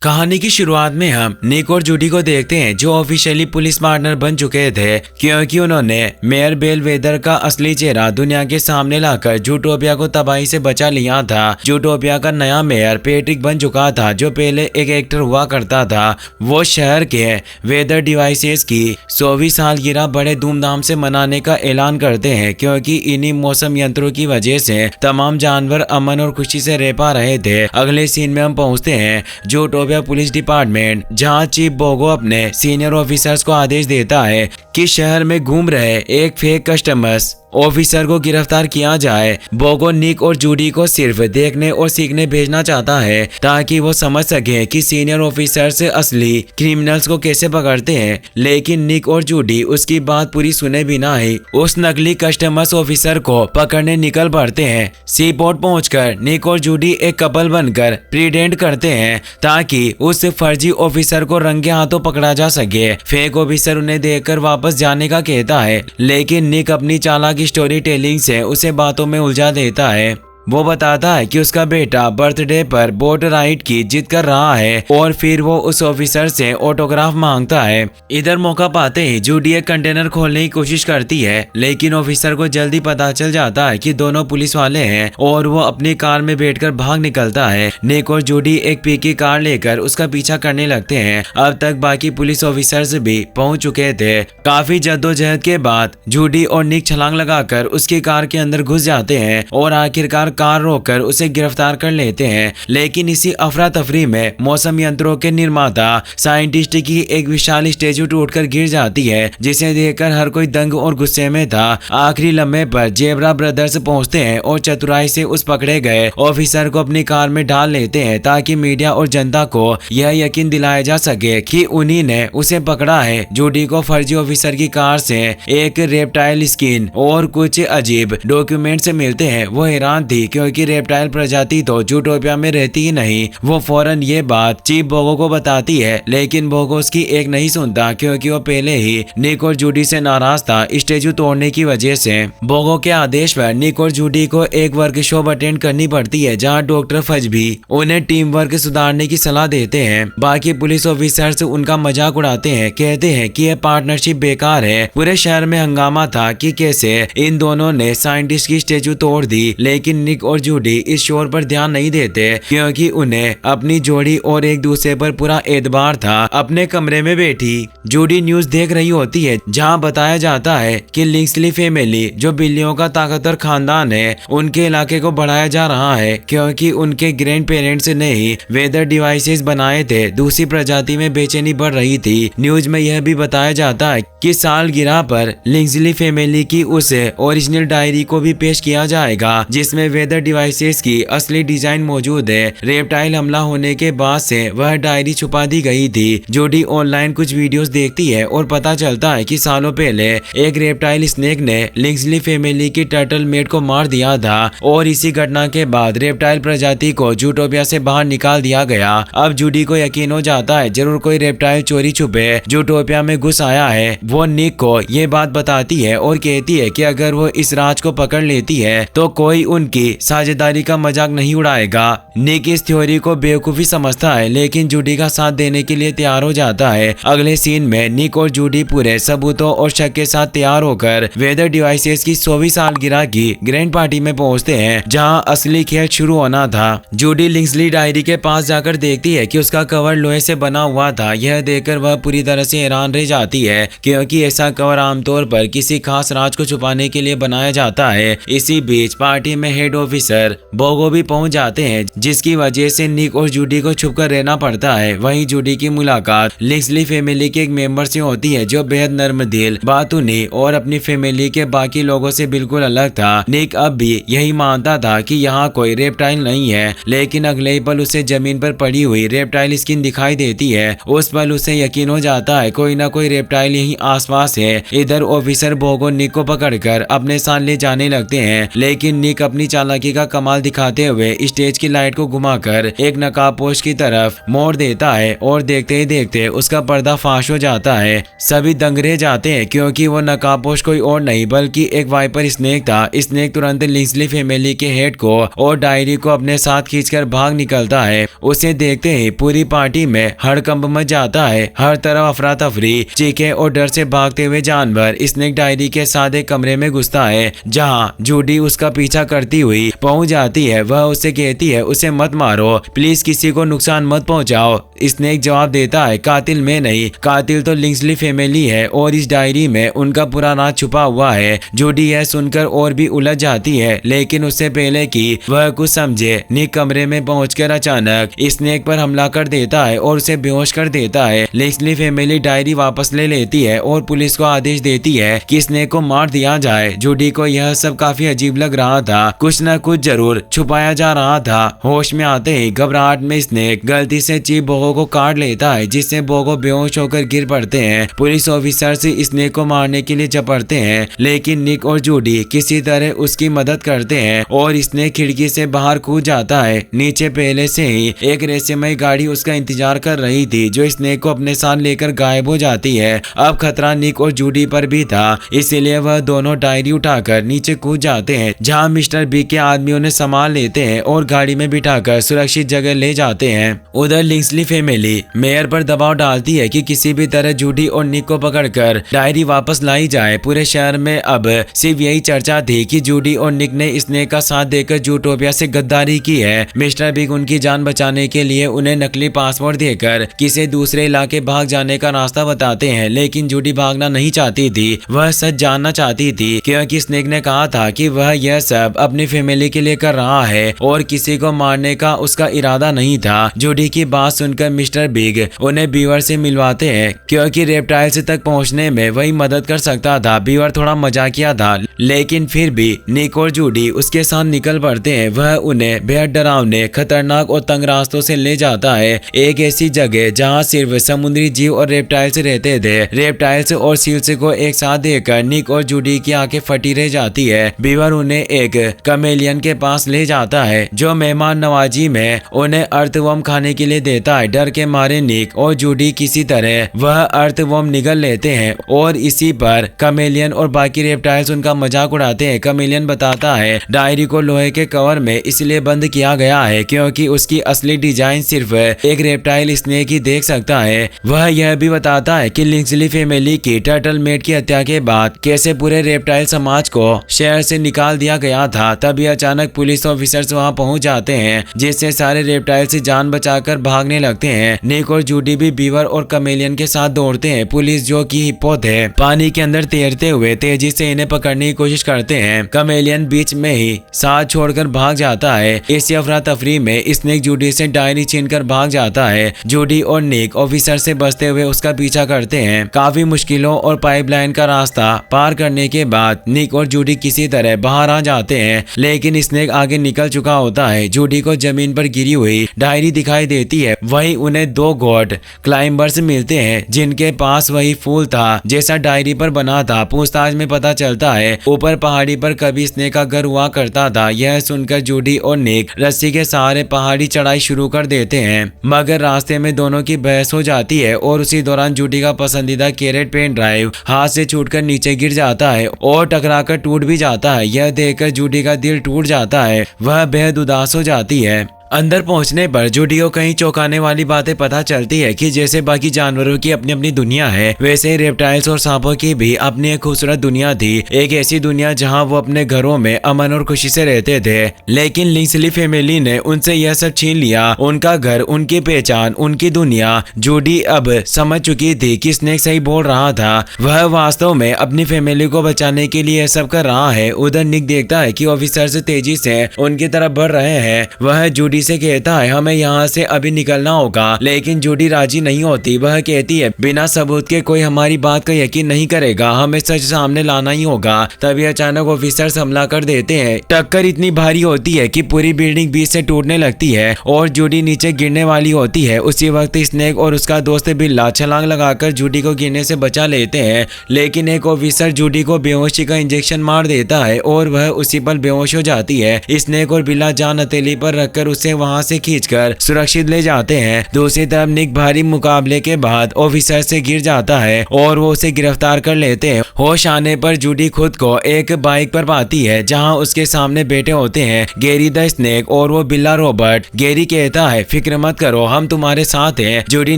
कहानी की शुरुआत में हम निक और जूडी को देखते हैं जो ऑफिशियली पुलिस पार्टनर बन चुके थे क्योंकि उन्होंने मेयर बेलवेदर का असली चेहरा दुनिया के सामने लाकर जूटोपिया को तबाही से बचा लिया था। जूटोपिया का नया मेयर पैट्रिक बन चुका था जो पहले एक एक्टर हुआ करता था। वो शहर के वेदर डिवाइसेस की 100वीं सालगिरह बड़े धूमधाम से मनाने का ऐलान करते हैं क्योंकि इन्हीं मौसम यंत्रों की वजह से तमाम जानवर अमन और खुशी से रह पा रहे थे। अगले सीन में हम पहुंचते हैं जूटोपिया पुलिस डिपार्टमेंट जहां चीफ बोगो अपने सीनियर ऑफिसर्स को आदेश देता है कि शहर में घूम रहे एक फेक कस्टमर्स ऑफिसर को गिरफ्तार किया जाए। बोगो निक और जूडी को सिर्फ देखने और सीखने भेजना चाहता है ताकि वो समझ सके कि सीनियर ऑफिसर से असली क्रिमिनल्स को कैसे पकड़ते हैं, लेकिन निक और जूडी उसकी बात पूरी सुने बिना ही उस नकली कस्टमर्स ऑफिसर को पकड़ने निकल पड़ते हैं। सी पोर्ट पहुंचकर निक और जूडी एक कपल बनकर प्रिटेंड करते हैं ताकि उस फर्जी ऑफिसर को रंगे हाथों पकड़ा जा सके। फेक ऑफिसर उन्हें देखकर वापस जाने का कहता है, लेकिन निक अपनी चालाक स्टोरी टेलिंग से उसे बातों में उलझा देता है। वो बताता है कि उसका बेटा बर्थडे पर बोट राइड की जिद कर रहा है और फिर वो उस ऑफिसर से ऑटोग्राफ मांगता है। इधर मौका पाते ही जूडी एक कंटेनर खोलने की कोशिश करती है, लेकिन ऑफिसर को जल्दी पता चल जाता है कि दोनों पुलिस वाले हैं और वो अपनी कार में बैठकर भाग निकलता है। निक और जूडी एक पीकी कार लेकर उसका पीछा करने लगते हैं। अब तक बाकी पुलिस ऑफिसर्स भी पहुंच चुके थे। काफी जद्दोजहद के बाद जूडी और निक छलांग लगाकर उसकी कार के अंदर घुस जाते हैं और आखिरकार कार रोककर उसे गिरफ्तार कर लेते हैं। लेकिन इसी अफरा तफरी में मौसम यंत्रों के निर्माता साइंटिस्ट की एक विशाल स्टैचू टूटकर गिर जाती है, जिसे देखकर हर कोई दंग और गुस्से में था। आखिरी लम्हे पर जेब्रा ब्रदर्स पहुंचते हैं और चतुराई से उस पकड़े गए ऑफिसर को अपनी कार में डाल लेते हैं ताकि मीडिया और जनता को यह यकीन दिलाया जा सके कि उन्हीं ने उसे पकड़ा है। जूडी को फर्जी ऑफिसर की कार से एक रेप्टाइल स्किन और कुछ अजीब डॉक्यूमेंट्स मिलते हैं। वो हैरान थी क्योंकि रेप्टाइल प्रजाति तो जूटोपिया में रहती ही नहीं। वो फौरन ये बात चीफ बोगो को बताती है, लेकिन बोगो उसकी एक नहीं सुनता क्योंकि वो पहले ही निक और जूडी से नाराज था स्टैचू तोड़ने की वजह से। बोगो के आदेश पर निक और जूडी को एक वर्कशॉप अटेंड करनी पड़ती है जहां डॉक्टर फज भी उन्हें टीम वर्क सुधारने की सलाह देते हैं। बाकी पुलिस ऑफिसर्स उनका मजाक उड़ाते हैं, कहते हैं कि यह पार्टनरशिप बेकार है। पूरे शहर में हंगामा था कि कैसे इन दोनों ने साइंटिस्ट की स्टैचू तोड़ दी, लेकिन निक और जूडी इस शोर पर ध्यान नहीं देते क्योंकि उन्हें अपनी जोड़ी और एक दूसरे पर पूरा एतबार था। अपने कमरे में बैठी जूडी न्यूज देख रही होती है जहां बताया जाता है कि लिंक्सली फैमिली जो बिल्लियों का ताकतवर खानदान है, उनके इलाके को बढ़ाया जा रहा है क्योंकि उनके ग्रैंड पेरेंट्स ने ही वेदर डिवाइसेस बनाए थे। दूसरी प्रजाति में बेचैनी बढ़ रही थी। न्यूज में यह भी बताया जाता है कि सालगिरह पर लिंक्सली फैमिली की उस ओरिजिनल डायरी को भी पेश किया जाएगा जिसमें वेदर डिवाइसेस की असली डिजाइन मौजूद है। रेप्टाइल हमला होने के बाद से वह डायरी छुपा दी गई थी। जूडी ऑनलाइन कुछ वीडियोस देखती है और पता चलता है कि सालों पहले एक रेप्टाइल स्नेक ने लिंक्सली फैमिली की टर्टल मेट को मार दिया था और इसी घटना के बाद रेप्टाइल प्रजाति को जूटोपिया से बाहर निकाल दिया गया। अब जूडी को यकीन हो जाता है जरूर कोई रेप्टाइल चोरी छुपे जूटोपिया में घुस आया है। वो निक को ये बात बताती है और कहती है कि अगर वो इस राज को पकड़ लेती है तो कोई उनकी साझेदारी का मजाक नहीं उड़ाएगा। निक इस थ्योरी को बेवकूफी समझता है लेकिन जूडी का साथ देने के लिए तैयार हो जाता है। अगले सीन में निक और जूडी पूरे सबूतों और शक के साथ तैयार होकर वेदर डिवाइसेस की 100वीं सालगिरह की ग्रैंड पार्टी में पहुंचते हैं जहां असली खेल शुरू होना था। जूडी लिंक्सली डायरी के पास जाकर देखती है कि उसका कवर लोहे से बना हुआ था। यह देखकर वह पूरी तरह से हैरान रह जाती है क्योंकि ऐसा कवर आमतौर पर किसी खास राज को छुपाने के लिए बनाया जाता है। इसी बीच पार्टी में हेड ऑफिसर बोगो भी पहुंच जाते हैं जिसकी वजह से निक और जूडी को छुपकर रहना पड़ता है। वहीं जूडी की मुलाकात लिंक्सली फैमिली के एक मेंबर से होती है जो बेहद नर्म दिल, बातूनी और अपनी फैमिली के बाकी लोगों से बिल्कुल अलग था। निक अब भी यही मानता था कि यहाँ कोई रेप्टाइल नहीं है, लेकिन अगले ही पल उसे जमीन पर पड़ी हुई रेप्टाइल स्किन दिखाई देती है। उस पल उसे यकीन हो जाता है कोई ना कोई रेप्टाइल यहीं आसपास है। इधर ऑफिसर बोगो निक को पकड़कर अपने साथ ले जाने लगते हैं, लेकिन निक अपनी चालाकी का कमाल दिखाते हुए स्टेज की लाइट को घुमाकर एक नकाबपोश की तरफ मोड़ देता है और देखते ही देखते उसका पर्दा फाश हो जाता है। सभी दंग रह जाते हैं क्योंकि वो नकाबपोश कोई और नहीं बल्कि एक वाइपर स्नेक था। स्नेक तुरंत लिंक्सली फैमिली के हेड को और डायरी को अपने साथ खींचकर भाग निकलता है। उसे देखते ही पूरी पार्टी में हड़कंप मच जाता है। हर तरफ अफरा तफरी, चीखें और डर से भागते हुए जानवर स्नेक डायरी के साथ एक कमरे में घुसता है जहां जूडी उसका पीछा करती हुई पहुंच जाती है। वह उससे कहती है उसे मत मारो, प्लीज किसी को नुकसान मत पहुंचाओ। स्नेक जवाब देता है कातिल मैं नहीं, कातिल तो लिंक्सली फैमिली है और इस डायरी में उनका पूरा राज छुपा हुआ है। जूडी यह सुनकर और भी उलझ जाती है लेकिन उससे पहले कि वह कुछ समझे निक कमरे में पहुंचकर अचानक स्नेक पर हमला कर देता है और उसे बेहोश कर देता है। लिंक्सली फैमिली डायरी वापस ले लेती है और पुलिस को आदेश देती है कि स्नेक को मार दिया जाए। जूडी को यह सब काफी अजीब लग रहा था, कुछ न कुछ जरूर छुपाया जा रहा था। होश में आते ही घबराहट में स्नेक गलती से चीफ बोगो को काट लेता है जिससे बोगो बेहोश होकर गिर पड़ते हैं। पुलिस ऑफिसर से स्नेक को मारने के लिए झपटते हैं लेकिन निक और जूडी किसी तरह उसकी मदद करते हैं और स्नेक खिड़की से बाहर कूद जाता है। नीचे पहले से ही एक रहस्यमय गाड़ी उसका इंतजार कर रही थी जो स्नेक को अपने साथ लेकर गायब हो जाती है। अब खतरा निक और जूडी पर भी था इसीलिए वह दोनों डायरी उठाकर नीचे कूद जाते हैं जहां मिस्टर बी के आदमी उन्हें संभाल लेते हैं और गाड़ी में बिठाकर सुरक्षित जगह ले जाते हैं। उधर लिंक्सली फैमिली मेयर पर दबाव डालती है कि किसी भी तरह जूडी और निक को पकड़कर डायरी वापस लाई जाए। पूरे शहर में अब सिर्फ यही चर्चा थी कि जूडी और निक ने स्नेक का साथ देकर जूटोपिया से गद्दारी की है। मिस्टर बिग उनकी जान बचाने के लिए उन्हें नकली पासपोर्ट देकर किसी दूसरे इलाके भाग जाने का रास्ता बताते हैं लेकिन जूडी भागना नहीं चाहती थी, वह सच जानना चाहती थी क्योंकि स्नेक ने कहा था कि वह यह सब अपनी फैमिली के लिए कर रहा है और किसी को मारने का उसका इरादा नहीं था। जूडी की बात सुनकर मिस्टर बिग उन्हें बीवर से मिलवाते हैं क्योंकि रेप्टाइल्स तक पहुंचने में वही मदद कर सकता था। बीवर थोड़ा मजाकिया था लेकिन फिर भी निक और जूडी उसके साथ निकल पड़ते हैं। वह उन्हें बेहद डरावने, खतरनाक और तंग रास्तों से ले जाता है, एक ऐसी जगह जहां सिर्फ समुद्री जीव और रेप्टाइल्स रहते थे। रेप्टाइल्स और सील्स को एक साथ देखकर निक और जूडी की आंखें फटी रह जाती है। बीवर उन्हें एक कमेलियन के पास ले जाता है जो मेहमान नवाजी में उन्हें अर्थवर्म खाने के लिए देता है। डर के मारे निक और जूडी किसी तरह वह अर्थवर्म निगल लेते हैं और इसी पर कमेलियन और बाकी रेप्टाइल्स उनका मजाक उड़ाते हैं। कमेलियन बताता है डायरी को लोहे के कवर में इसलिए बंद किया गया है क्योंकि उसकी असली डिजाइन सिर्फ एक रेप्टाइल स्नेक ही देख सकता है। वह यह भी बताता है कि लिंक्सली फैमिली की टर्टल मेट की हत्या के बाद कैसे पूरे रेप्टाइल समाज को शहर से निकाल दिया गया था। तभी अचानक पुलिस ऑफिसर्स वहां पहुंच जाते हैं जिससे सारे रेप्टाइल से जान बचाकर भागने लगते हैं। निक और जूडी भी बीवर और कमेलियन के साथ दौड़ते हैं। पुलिस जो कि हिप्पो थे पानी के अंदर तैरते हुए तेजी से इन्हें पकड़ने की कोशिश करते हैं। कमेलियन बीच में ही साथ छोड़कर भाग जाता है। इसी अफरा तफरी में स्नेक जूडी से डायरी छीनकर भाग जाता है। जूडी और निक ऑफिसर से बचते हुए उसका पीछा करते हैं। काफी मुश्किलों और पाइपलाइन का रास्ता पार करने के बाद निक और जूडी किसी तरह बाहर आ जाते हैं लेकिन स्नेक आगे निकल चुका होता है। जूडी को जमीन पर गिरी हुई डायरी दिखाई देती है। वहीं उन्हें दो गॉड क्लाइंबर्स मिलते हैं जिनके पास वही फूल था जैसा डायरी पर बना था। पूछताछ में पता चलता है ऊपर पहाड़ी पर कभी स्नेक का घर हुआ करता था। यह सुनकर जूडी और निक रस्सी के सहारे पहाड़ी चढ़ाई शुरू कर देते हैं मगर रास्ते में दोनों की बहस हो जाती है और उसी दौरान जूडी का पसंदीदा कैरेट पेन ड्राइव हाथ से छूटकर नीचे गिर जाता है और टकराकर टूट भी जाता है। यह देखकर जूडी का दिल टूट जाता है, वह बेहद उदास हो जाती है। अंदर पहुंचने पर जूडी को कई चौंकाने वाली बातें पता चलती है कि जैसे बाकी जानवरों की अपनी अपनी दुनिया है वैसे ही रेप्टाइल्स और सांपों की भी अपनी एक खूबसूरत दुनिया थी। एक ऐसी दुनिया जहां वो अपने घरों में अमन और खुशी से रहते थे लेकिन लिंक्सली फैमिली ने उनसे यह सब छीन लिया, उनका घर, उनकी पहचान, उनकी दुनिया। जूडी अब समझ चुकी थी कि स्नेक सही बोल रहा था, वह वास्तव में अपनी फैमिली को बचाने के लिए यह सब कर रहा है। उधर निक देखता है कि ऑफिसर्स तेजी से उनकी तरफ बढ़ रहे हैं। वह जूडी जूडी से कहता है हमें यहाँ से अभी निकलना होगा, लेकिन जूडी राजी नहीं होती। वह कहती है बिना सबूत के कोई हमारी बात का यकीन नहीं करेगा, हमें सच सामने लाना ही होगा। तभी अचानक ऑफिसर्स हमला कर देते हैं। टक्कर इतनी भारी होती है कि पूरी बिल्डिंग बीच से टूटने लगती है और जूडी नीचे गिरने वाली होती है। उसी वक्त स्नेक और उसका दोस्त बिल्ला छलांग लगाकर जूडी को गिरने से बचा लेते हैं, लेकिन एक ऑफिसर जूडी को बेहोशी का इंजेक्शन मार देता है और वह उसी पल बेहोश हो जाती है। स्नेक और बिल्ला जान हथेली पर रखकर उसे वहां से खींचकर सुरक्षित ले जाते हैं। दूसरी तरफ निक भारी मुकाबले के बाद ऑफिसर से गिर जाता है और वो उसे गिरफ्तार कर लेते हैं। होश आने पर जूडी खुद को एक बाइक पर पाती है जहां उसके सामने बैठे होते हैं गैरी द स्नेक और वो बिल्ला रॉबर्ट। गैरी कहता है फिक्र मत करो, हम तुम्हारे साथ हैं। जूडी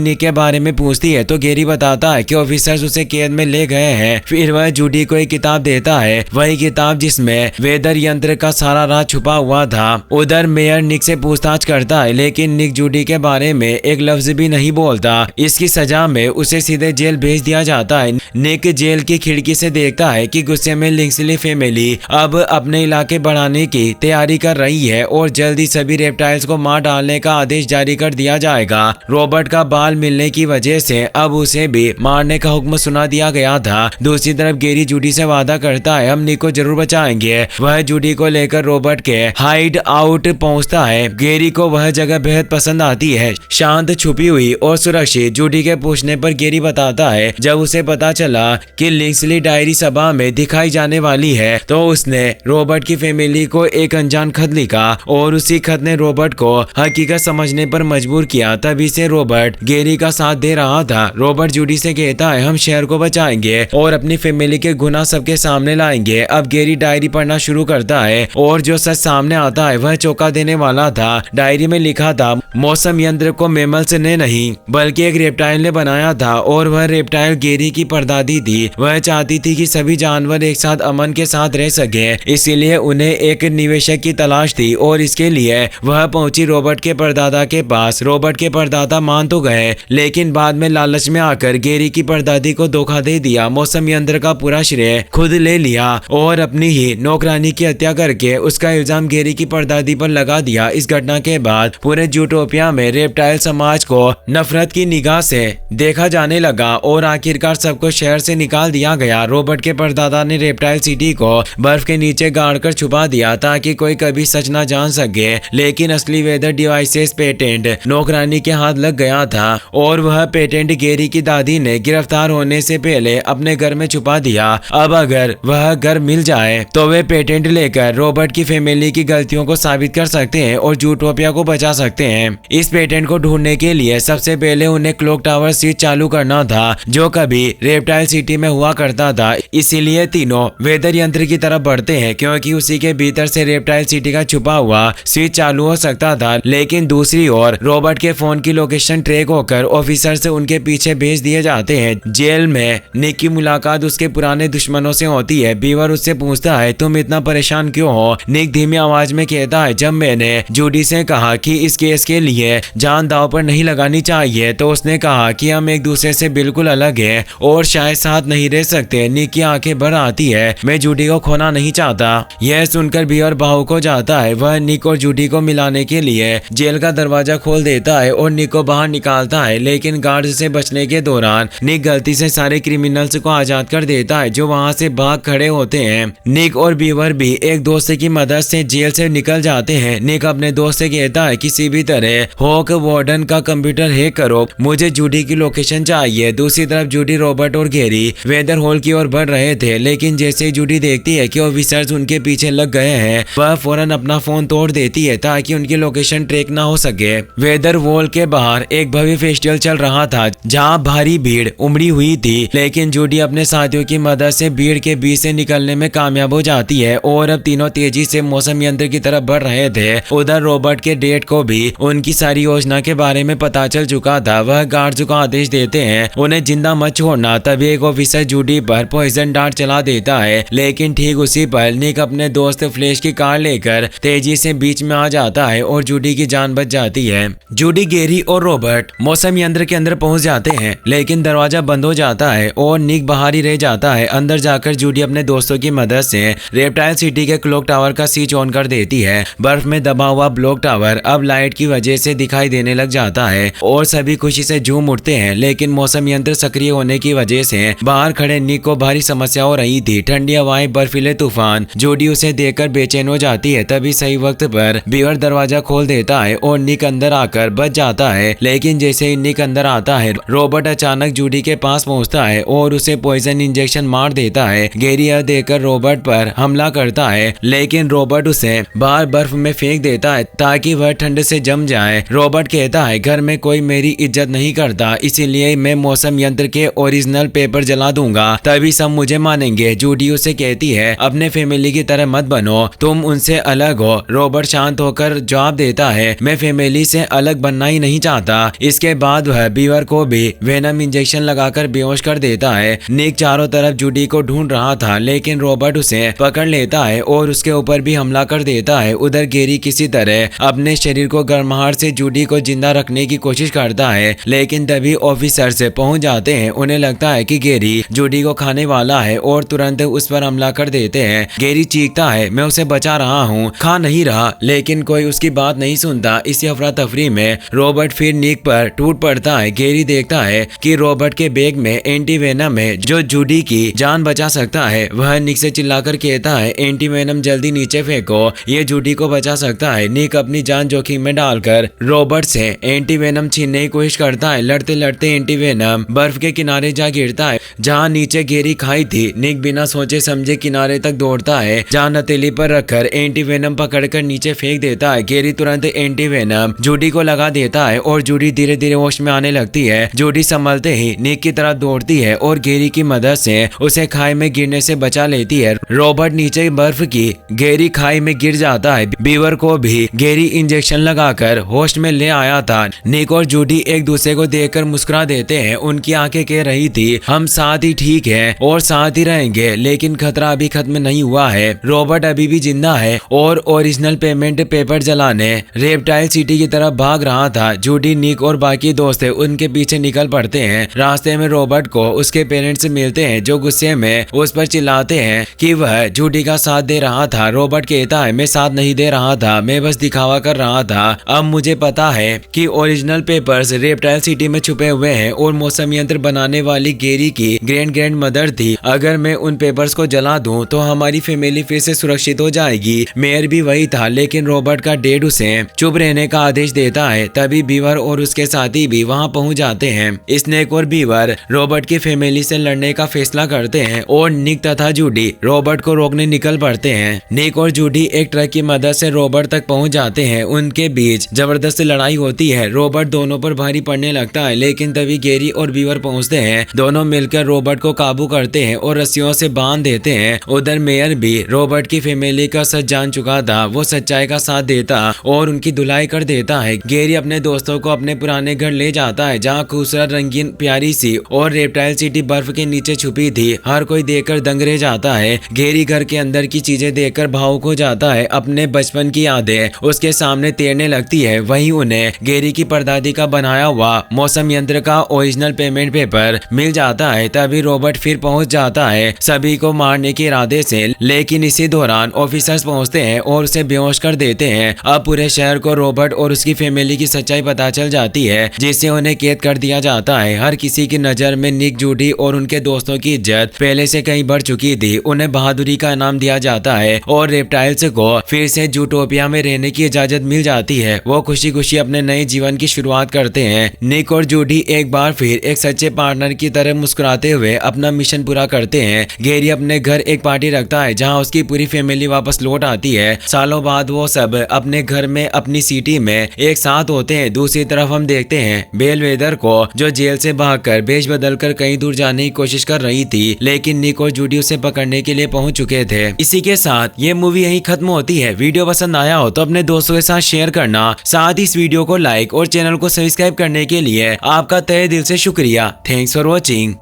निक के बारे में पूछती है तो गैरी बताता है कि ऑफिसर्स उसे कैद में ले गए हैं। फिर वह जूडी को एक किताब देता है, वही किताब जिसमें वेदर यंत्र का सारा राज छुपा हुआ था। उधर मेयर निक से पूछताछ करता है, लेकिन निक जूडी के बारे में एक लफ्ज भी नहीं बोलता। इसकी सजा में उसे सीधे जेल भेज दिया जाता है। निक जेल की खिड़की से देखता है कि गुस्से में लिंक्सली फैमिली अब अपने इलाके बढ़ाने की तैयारी कर रही है और जल्दी सभी रेप्टाइल्स को मार डालने का आदेश जारी कर दिया जाएगा। रॉबर्ट का बाल मिलने की वजह से अब उसे भी मारने का हुक्म सुना दिया गया था। दूसरी तरफ गैरी जूडी से वादा करता है हम निक को जरूर बचाएंगे। वह जूडी को लेकर रॉबर्ट के हाइड आउट पहुंचता है। गैरी को वह जगह बेहद पसंद आती है, शांत, छुपी हुई और सुरक्षित। जूडी के पूछने पर गैरी बताता है जब उसे पता चला कि लिंक्सली डायरी सभा में दिखाई जाने वाली है तो उसने रॉबर्ट की फैमिली को एक अनजान खत लिखा और उसी खत ने रॉबर्ट को हकीकत समझने पर मजबूर किया। तभी से रॉबर्ट गैरी का साथ दे रहा था। रॉबर्ट जूडी से कहता है हम शहर को बचाएंगे और अपनी फैमिली के गुनाह सबके सामने लाएंगे। अब गैरी डायरी पढ़ना शुरू करता है और जो सच सामने आता है वह चौंका देने वाला था। डायरी में लिखा था मौसम यंत्र को मैमल्स ने नहीं बल्कि एक रेप्टाइल ने बनाया था और वह रेप्टाइल गैरी की परदादी थी। वह चाहती थी कि सभी जानवर एक साथ अमन के साथ रह सके, इसीलिए उन्हें एक निवेशक की तलाश थी और इसके लिए वह पहुंची रॉबर्ट के परदादा के पास। रॉबर्ट के परदादा मान तो गए, लेकिन बाद में लालच में आकर गैरी की परदादी को धोखा दे दिया। मौसम यंत्र का पूरा श्रेय खुद ले लिया और अपनी ही नौकरानी की हत्या करके उसका इल्जाम गैरी की परदादी पर लगा दिया। इस घटना के बाद पूरे जूटोपिया में रेप्टाइल समाज को नफरत की निगाह से देखा जाने लगा और आखिरकार सबको शहर से निकाल दिया गया। रॉबर्ट के परदादा ने रेप्टाइल सिटी को बर्फ के नीचे गाड़ कर छुपा दिया ताकि कोई कभी सच न जान सके, लेकिन असली वेदर डिवाइसेस पेटेंट नौकरानी के हाथ लग गया था और वह पेटेंट गैरी की दादी ने गिरफ्तार होने से पहले अपने घर में छुपा दिया। अब अगर वह घर मिल जाए तो वे पेटेंट लेकर रॉबर्ट की फैमिली की गलतियों को साबित कर सकते हैं और जूटोपिया को बचा सकते हैं। इस पेटेंट को ढूंढने के लिए सबसे पहले उन्हें क्लॉक टावर स्विच चालू करना था जो कभी रेप्टाइल सिटी में हुआ करता था। इसीलिए तीनों वेदर यंत्र की तरफ बढ़ते हैं क्योंकि उसी के भीतर से रेप्टाइल सिटी का छुपा हुआ स्विच चालू हो सकता था। लेकिन दूसरी ओर रॉबर्ट के फोन की लोकेशन ट्रैक होकर ऑफिसर से उनके पीछे भेज दिए जाते हैं। जेल में निक की मुलाकात उसके पुराने दुश्मनों से होती है। बीवर उससे पूछता है तुम इतना परेशान क्यों हो? निक धीमी आवाज में कहता है जब मैंने जूडी से कहा कि इस केस के लिए जान दांव पर नहीं लगानी चाहिए तो उसने कहा कि हम एक दूसरे से बिल्कुल अलग हैं और शायद साथ नहीं रह सकते। निक की आंखें भर आती है, मैं जूडी को खोना नहीं चाहता। यह सुनकर बीवर भावुक हो जाता है। वह निक और जूडी को मिलाने के लिए जेल का दरवाजा खोल देता है और निक को बाहर निकालता है, लेकिन गार्ड से बचने के दौरान निक गलती से सारे क्रिमिनल्स को आजाद कर देता है जो वहां से भाग खड़े होते हैं। निक और बीवर भी एक दोस्त की मदद से जेल से निकल जाते हैं। निक अपने दोस्त से कहता है किसी भी तरह हॉक वार्डन का कंप्यूटर हैक करो, मुझे जूडी की लोकेशन चाहिए। दूसरी तरफ जूडी, रॉबर्ट और गैरी वेदर हॉल की ओर बढ़ रहे थे, लेकिन जैसे ही जूडी देखती है कि ऑफिसर्स उनके पीछे लग गए हैं वह फौरन अपना फोन तोड़ देती है ताकि उनकी लोकेशन ट्रैक ना हो सके। वेदर वॉल के बाहर एक भव्य फेस्टिवल चल रहा था जहां भारी भीड़ उमड़ी हुई थी, लेकिन जूडी अपने साथियों की मदद से भीड़ के बीच से निकलने में कामयाब हो जाती है और अब तीनों तेजी से मौसम यंत्र की तरफ बढ़ रहे थे। उधर रॉबर्ट के डेट को भी उनकी सारी योजना के बारे में पता चल चुका था। वह गार्ड्स को आदेश देते हैं उन्हें जिंदा मत छोड़ना। तभी एक ऑफिसर जूडी पर पॉइजन डार्ट चला देता है, लेकिन ठीक उसी पर निक अपने दोस्त फ्लैश की कार लेकर तेजी से बीच में आ जाता है और जूडी की जान बच जाती है। जूडी, गैरी और रॉबर्ट मौसम यंत्र के अंदर पहुंच जाते हैं, लेकिन दरवाजा बंद हो जाता है और निक बाहर ही रह जाता है। अंदर जाकर जूडी अपने दोस्तों की मदद से रेप्टाइल सिटी के क्लॉक टावर का स्विच ऑन कर देती है। बर्फ में दबा हुआ ब्लॉक क्लॉक टावर अब लाइट की वजह से दिखाई देने लग जाता है और सभी खुशी से झूम उठते हैं। लेकिन मौसम यंत्र सक्रिय होने की वजह से बाहर खड़े निक को भारी समस्या हो रही थी। ठंडी हवाएं, बर्फीले तूफान। जूडी उसे देखकर बेचैन हो जाती है। तभी सही वक्त पर बीवर दरवाजा खोल देता है और निक अंदर आकर बच जाता है। लेकिन जैसे ही निक अंदर आता है, रॉबर्ट अचानक जूडी के पास पहुंचता है और उसे पॉइजन इंजेक्शन मार देता है। गैरी यह देखकर रॉबर्ट पर हमला करता है, लेकिन रॉबर्ट उसे बाहर बर्फ में फेंक देता है ताकि वह ठंड से जम जाए। रॉबर्ट कहता है, घर में कोई मेरी इज्जत नहीं करता, इसीलिए मैं मौसम यंत्र के ओरिजिनल पेपर जला दूंगा, तभी सब मुझे मानेंगे। जूडी उसे कहती है, अपने फैमिली की तरह मत बनो, तुम उनसे अलग हो। रॉबर्ट शांत होकर जवाब देता है, मैं फैमिली से अलग बनना ही नहीं चाहता। इसके बाद वह बीवर को भी वेनम इंजेक्शन लगाकर बेहोश कर देता है। निक चारों तरफ जूडी को ढूंढ रहा था, लेकिन रॉबर्ट उसे पकड़ लेता है और उसके ऊपर भी हमला कर देता है। उधर गैरी किसी तरह अपने शरीर को गर्माहट से जूडी को जिंदा रखने की कोशिश करता है, लेकिन तभी ऑफिसर से पहुंच जाते हैं। उन्हें लगता है कि गैरी जूडी को खाने वाला है और तुरंत उस पर हमला कर देते हैं। गैरी चीखता है, मैं उसे बचा रहा हूँ, खा नहीं रहा, लेकिन कोई उसकी बात नहीं सुनता। इसी अफरा तफरी में रॉबर्ट फिर निक पर टूट पड़ता है। गैरी देखता है कि रॉबर्ट के बैग में एंटी वेनम है जो जूडी की जान बचा सकता है। वह निक से चिल्लाकर कहता है, एंटी वेनम जल्दी नीचे फेंको, ये जूडी को बचा सकता है। निक अपनी जान जोखिम में डालकर रॉबर्ट से एंटी वेनम छीनने की कोशिश करता है। लड़ते लड़ते एंटी वेनम बर्फ के किनारे जा गिरता है जहाँ नीचे गैरी खाई थी। निक बिना सोचे समझे किनारे तक दौड़ता है, जहाँ हथेली पर रखकर एंटी वेनम पकड़कर नीचे फेंक देता है। गैरी तुरंत एंटी वेनम जूडी को लगा देता है और जूडी धीरे धीरे होश में आने लगती है। जूडी संभलते ही निक की तरफ दौड़ती है और गैरी की मदद से उसे खाई में गिरने से बचा लेती है। रॉबर्ट नीचे बर्फ की गहरी खाई में गिर जाता है। बीवर को भी गैरी इंजेक्शन लगाकर होश में ले आया था। निक और जूडी एक दूसरे को देखकर मुस्कुरा देते हैं। उनकी आंखें कह रही थी, हम साथ ही ठीक है और साथ ही रहेंगे, लेकिन खतरा अभी खत्म नहीं हुआ है। रॉबर्ट अभी भी जिंदा है और ओरिजिनल पेमेंट पेपर जलाने रेप्टाइल सिटी की तरफ भाग रहा था। जूडी, निक और बाकी दोस्त उनके पीछे निकल पड़ते हैं। रास्ते में रॉबर्ट को उसके पेरेंट्स मिलते हैं जो गुस्से में उस पर चिल्लाते हैं कि वह जूडी का साथ दे रहा था। रॉबर्ट कहता है, मैं साथ नहीं दे रहा था, मैं बस दिखावा कर रहा था। अब मुझे पता है कि ओरिजिनल पेपर्स रेप्टाइल सिटी में छुपे हुए हैं और मौसम यंत्र बनाने वाली गैरी की ग्रैंड मदर थी। अगर मैं उन पेपर्स को जला दूं तो हमारी फैमिली फिर से सुरक्षित हो जाएगी। मेयर भी वही था, लेकिन रॉबर्ट का डैड उसे चुप रहने का आदेश देता है। तभी बीवर और उसके साथी भी वहां पहुंच जाते हैं। स्नेक और बीवर रॉबर्ट की फैमिली से लड़ने का फैसला करते हैं और निक तथा जूडी रॉबर्ट को रोकने निकल पड़ते हैं। निक और जूडी एक ट्रक की मदद से रॉबर्ट तक पहुंच जाते हैं। उनके बीच जबरदस्त लड़ाई होती है। रॉबर्ट दोनों पर भारी पड़ने लगता है, लेकिन तभी गैरी और बीवर पहुंचते हैं। दोनों मिलकर रॉबर्ट को काबू करते हैं और रस्सियों से बांध देते हैं। उधर मेयर भी रॉबर्ट की फैमिली का सच जान चुका था। वो सच्चाई का साथ देता और उनकी धुलाई कर देता है। गैरी अपने दोस्तों को अपने पुराने घर ले जाता है, जहाँ खूबसूरत, रंगीन, प्यारी सी और रेप्टाइल सिटी बर्फ के नीचे छुपी थी। हर कोई देखकर दंग रह जाता है। गैरी घर के अंदर की चीजें देखकर भावुक हो जाता है। अपने बचपन की यादें उसके सामने तैरने लगती है। वहीं उन्हें गैरी की परदादी का बनाया हुआ मौसम यंत्र का ओरिजिनल पेमेंट पेपर मिल जाता है। तभी रॉबर्ट फिर पहुंच जाता है सभी को मारने के इरादे से, लेकिन इसी दौरान ऑफिसर्स पहुंचते हैं और उसे बेहोश कर देते हैं। अब पूरे शहर को रॉबर्ट और उसकी फैमिली की सच्चाई पता चल जाती है, जिससे उन्हें कैद कर दिया जाता है। हर किसी की नजर में निक, जूडी और उनके दोस्तों की इज्जत पहले से कहीं बढ़ चुकी थी। उन्हें बहादुरी का इनाम दिया जाता है और रेप्टाइल्स को फिर से जूटोपिया में रहने की इजाजत मिल जाती है। वो खुशी खुशी अपने नए जीवन की शुरुआत करते हैं। निक और जूडी एक बार फिर एक सच्चे पार्टनर की तरह मुस्कुराते हुए अपना मिशन पूरा करते हैं। गैरी अपने घर एक पार्टी रखता है जहां उसकी पूरी फैमिली वापस लौट आती है। सालों बाद वो सब अपने घर में अपनी सिटी में एक साथ होते हैं। दूसरी तरफ हम देखते हैं बेलवेदर को, जो जेल से भागकर भेष बदलकर कहीं दूर जाने की कोशिश कर रही थी, लेकिन निक और जूडी उसे पकड़ने के लिए पहुंच चुके थे। इसी के साथ ये मूवी यहीं खत्म होती है। वीडियो पसंद आया हो तो अपने दोस्तों के साथ शेयर करना, साथ ही इस वीडियो को लाइक और चैनल को सब्सक्राइब करने के लिए आपका तहे दिल से शुक्रिया। Thanks for watching.